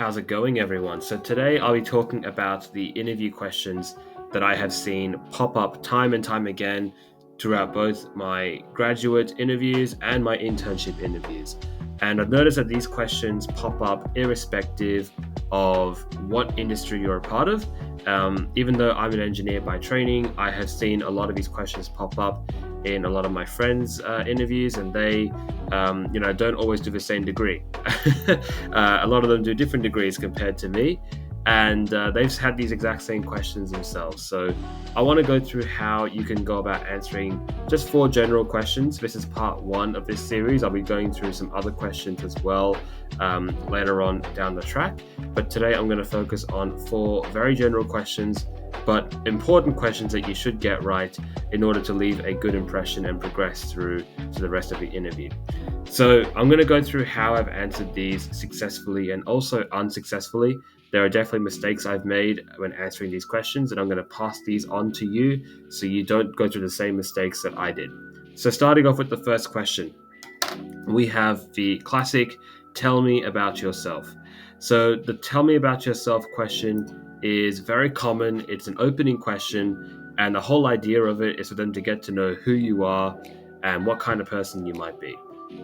How's it going, everyone? So, today I'll be talking about the interview questions that I have seen pop up time and time again throughout both my graduate interviews and my internship interviews. And I've noticed that these questions pop up irrespective of what industry you're a part of. Even though I'm an engineer by training, I have seen a lot of these questions pop up in a lot of my friends' interviews, and they don't always do the same degree. A lot of them do different degrees compared to me, and they've had these exact same questions themselves. So I want to go through how you can go about answering just four general questions. This is part one of this series. I'll be going through some other questions as well later on down the track. But today I'm going to focus on four very general questions, but important questions that you should get right in order to leave a good impression and progress through to the rest of the interview. So I'm going to go through how I've answered these successfully and also unsuccessfully. There are definitely mistakes I've made when answering these questions, and I'm going to pass these on to you so you don't go through the same mistakes that I did. So starting off with the first question, we have the classic, tell me about yourself. So the tell me about yourself question is very common. It's an opening question, and the whole idea of it is for them to get to know who you are and what kind of person you might be.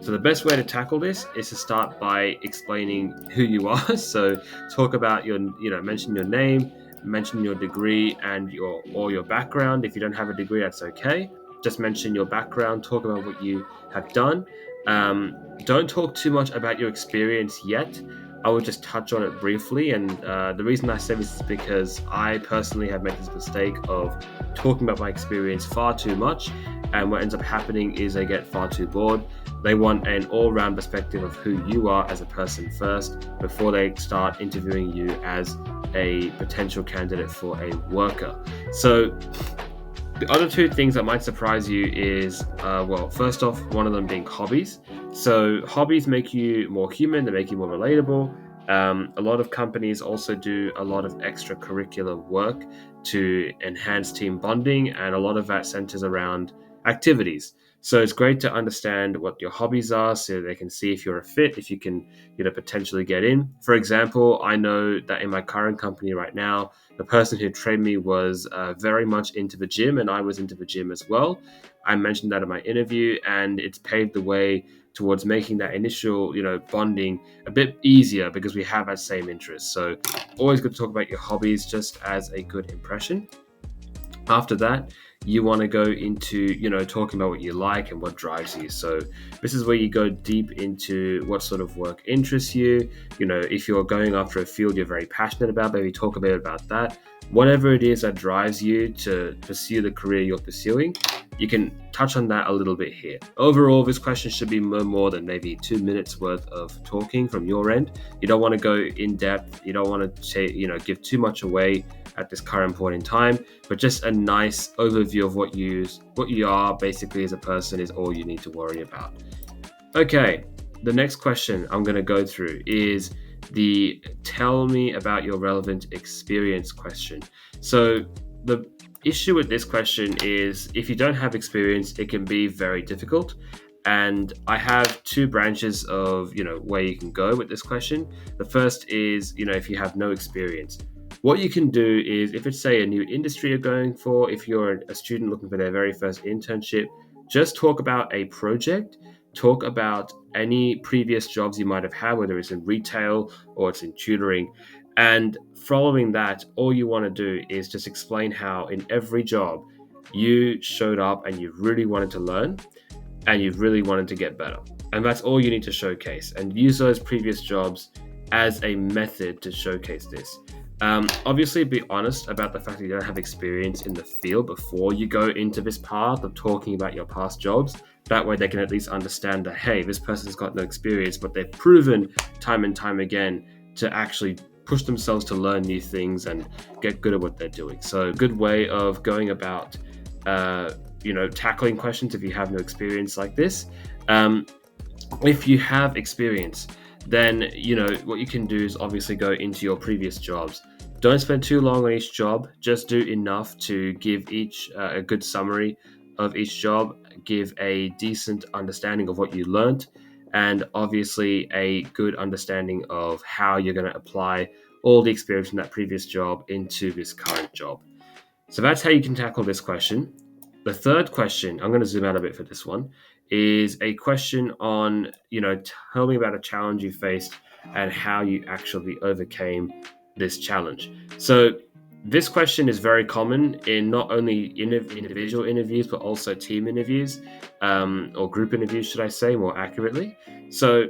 So the best way to tackle this is to start by explaining who you are. So talk about mention your name, mention your degree and your background. If you don't have a degree, that's okay. Just mention your background, talk about what you have done. Don't talk too much about your experience yet. I will just touch on it briefly. And the reason I say this is because I personally have made this mistake of talking about my experience far too much. And what ends up happening is they get far too bored. They want an all-round perspective of who you are as a person first before they start interviewing you as a potential candidate for a worker. So the other two things that might surprise you is, first off, one of them being hobbies. So hobbies make you more human, they make you more relatable. A lot of companies also do a lot of extracurricular work to enhance team bonding, and a lot of that centers around activities. So it's great to understand what your hobbies are so they can see if you're a fit, if you can, potentially get in. For example, I know that in my current company right now, the person who trained me was very much into the gym, and I was into the gym as well. I mentioned that in my interview, and it's paved the way towards making that initial, bonding a bit easier because we have that same interest. So always good to talk about your hobbies just as a good impression. After that, you want to go into, talking about what you like and what drives you. So this is where you go deep into what sort of work interests you. If you're going after a field you're very passionate about, maybe talk a bit about that. Whatever it is that drives you to pursue the career you're pursuing, you can touch on that a little bit here. Overall, this question should be no more than maybe 2 minutes worth of talking from your end. You don't want to go in depth. You don't want to say, give too much away at this current point in time, but just a nice overview of what you are basically as a person is all you need to worry about. Okay, the next question I'm going to go through is the tell me about your relevant experience question. So the issue with this question is if you don't have experience, it can be very difficult. And I have two branches of, where you can go with this question. The first is, if you have no experience. What you can do is, if it's, say, a new industry you're going for, if you're a student looking for their very first internship, just talk about a project, talk about any previous jobs you might have had, whether it's in retail or it's in tutoring. And following that, all you want to do is just explain how in every job you showed up and you really wanted to learn and you really wanted to get better. And that's all you need to showcase, and use those previous jobs as a method to showcase this. Obviously, be honest about the fact that you don't have experience in the field before you go into this path of talking about your past jobs. That way they can at least understand that, hey, this person's got no experience, but they've proven time and time again to actually push themselves to learn new things and get good at what they're doing. So a good way of going about, tackling questions if you have no experience like this. If you have experience, then what you can do is obviously go into your previous jobs. Don't spend too long on each job. Just do enough to give each a good summary of each job, give a decent understanding of what you learned, and obviously a good understanding of how you're going to apply all the experience from that previous job into this current job. So that's how you can tackle this question. The third question, I'm going to zoom out a bit for this one, is a question on, tell me about a challenge you faced and how you actually overcame this challenge. So this question is very common in not only individual interviews, but also team interviews, or group interviews, should I say, more accurately. So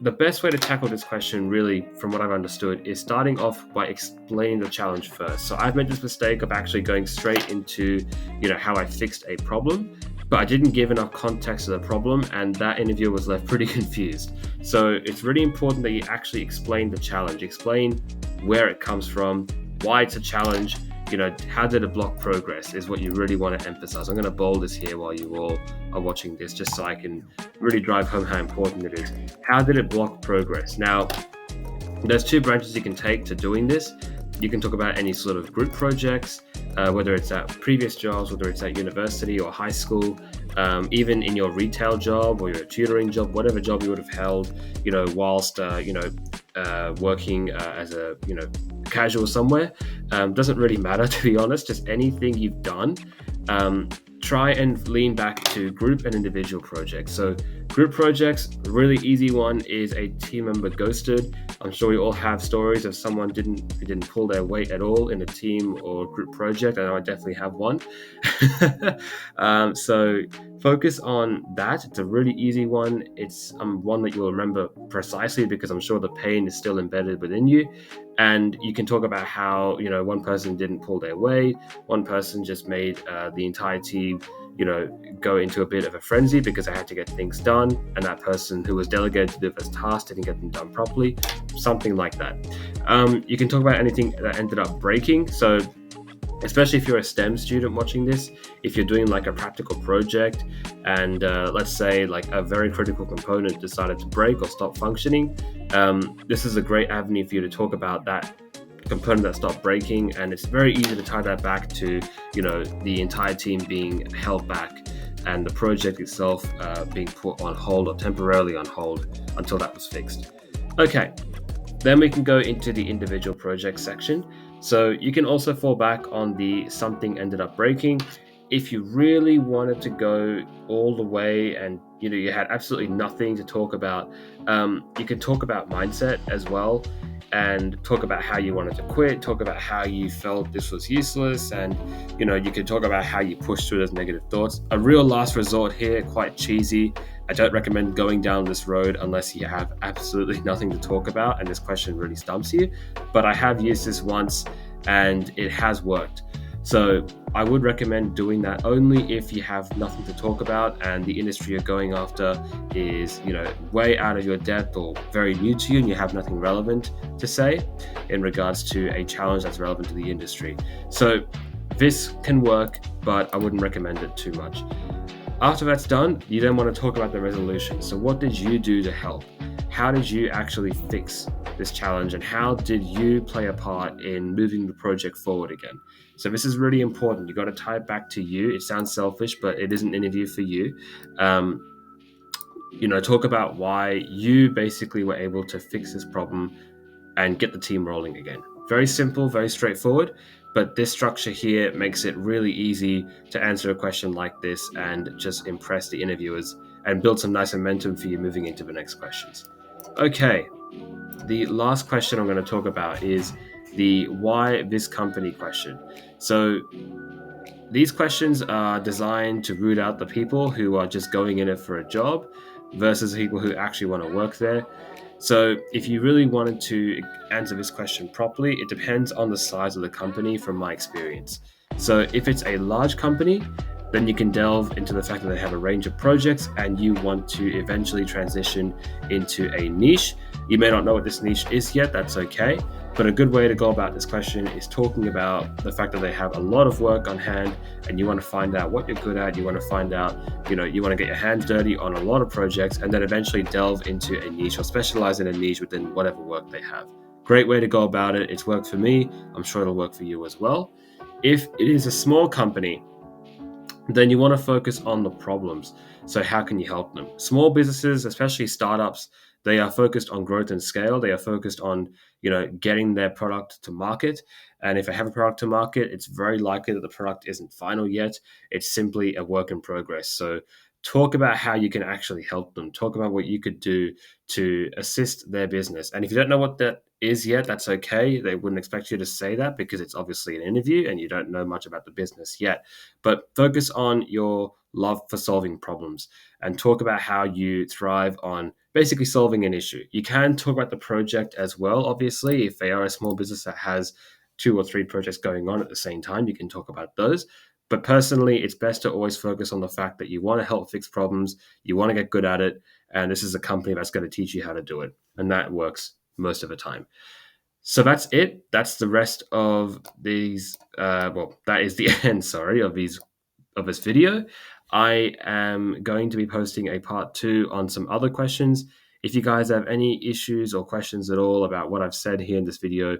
the best way to tackle this question, really, from what I've understood, is starting off by explaining the challenge first. So I've made this mistake of actually going straight into, how I fixed a problem, but I didn't give enough context to the problem, and that interviewer was left pretty confused. So it's really important that you actually explain the challenge, explain where it comes from, why it's a challenge. How did it block progress is what you really want to emphasize. I'm going to bold this here while you all are watching this, just so I can really drive home how important it is. How did it block progress? Now, there's two branches you can take to doing this. You can talk about any sort of group projects, whether it's at previous jobs, whether it's at university or high school, even in your retail job or your tutoring job, whatever job you would have held, whilst, working as a, casual somewhere. Doesn't really matter, to be honest. Just anything you've done, try and lean back to group and individual projects. So group projects, really easy one is a team member ghosted. I'm sure we all have stories of someone who didn't pull their weight at all in a team or group project. I know I definitely have one. So focus on that. It's a really easy one. It's one that you'll remember precisely because I'm sure the pain is still embedded within you. And you can talk about how, one person didn't pull their weight, one person just made the entire team, go into a bit of a frenzy because they had to get things done, and that person who was delegated to do this task didn't get them done properly, something like that. You can talk about anything that ended up breaking. So especially if you're a STEM student watching this, if you're doing like a practical project and let's say like a very critical component decided to break or stop functioning, this is a great avenue for you to talk about that component that stopped breaking, and it's very easy to tie that back to the entire team being held back and the project itself being put on hold or temporarily on hold until that was fixed. Okay, then we can go into the individual project section. So you can also fall back on the something ended up breaking. If you really wanted to go all the way and you had absolutely nothing to talk about, you can talk about mindset as well and talk about how you wanted to quit, talk about how you felt this was useless, and you can talk about how you pushed through those negative thoughts. A real last resort here, quite cheesy. I don't recommend going down this road unless you have absolutely nothing to talk about and this question really stumps you. But I have used this once and it has worked. So I would recommend doing that only if you have nothing to talk about and the industry you're going after is, way out of your depth or very new to you and you have nothing relevant to say in regards to a challenge that's relevant to the industry. So this can work, but I wouldn't recommend it too much. After that's done, you then want to talk about the resolution. So what did you do to help? How did you actually fix this challenge, and how did you play a part in moving the project forward again? So this is really important. You got to tie it back to you. It sounds selfish, but it is an interview for you. Talk about why you basically were able to fix this problem and get the team rolling again. Very simple, very straightforward, but this structure here makes it really easy to answer a question like this and just impress the interviewers and build some nice momentum for you moving into the next questions. Okay, the last question I'm going to talk about is the why this company question. So these questions are designed to root out the people who are just going in it for a job versus people who actually want to work there. So if you really wanted to answer this question properly, it depends on the size of the company from my experience. So if it's a large company, then you can delve into the fact that they have a range of projects and you want to eventually transition into a niche. You may not know what this niche is yet, that's okay. But a good way to go about this question is talking about the fact that they have a lot of work on hand and you want to find out what you're good at. You want to find out, you want to get your hands dirty on a lot of projects and then eventually delve into a niche or specialize in a niche within whatever work they have. Great way to go about it. It's worked for me. I'm sure it'll work for you as well. If it is a small company, then you want to focus on the problems. So how can you help them? Small businesses, especially startups, they are focused on growth and scale. They are focused on, getting their product to market. And if they have a product to market, it's very likely that the product isn't final yet. It's simply a work in progress. So talk about how you can actually help them. Talk about what you could do to assist their business. And if you don't know what that is yet, that's okay. They wouldn't expect you to say that because it's obviously an interview and you don't know much about the business yet. But focus on your love for solving problems and talk about how you thrive on basically solving an issue. You can talk about the project as well, obviously. If they are a small business that has 2 or 3 projects going on at the same time, you can talk about those. But personally, it's best to always focus on the fact that you want to help fix problems, you want to get good at it, and this is a company that's going to teach you how to do it. And that works most of the time. So that's it. That's the rest of these. That is the end. Sorry, of this video. I am going to be posting a part 2 on some other questions. If you guys have any issues or questions at all about what I've said here in this video,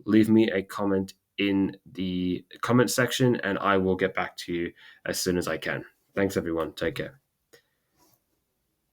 leave me a comment in the comment section and I will get back to you as soon as I can. Thanks, everyone. Take care.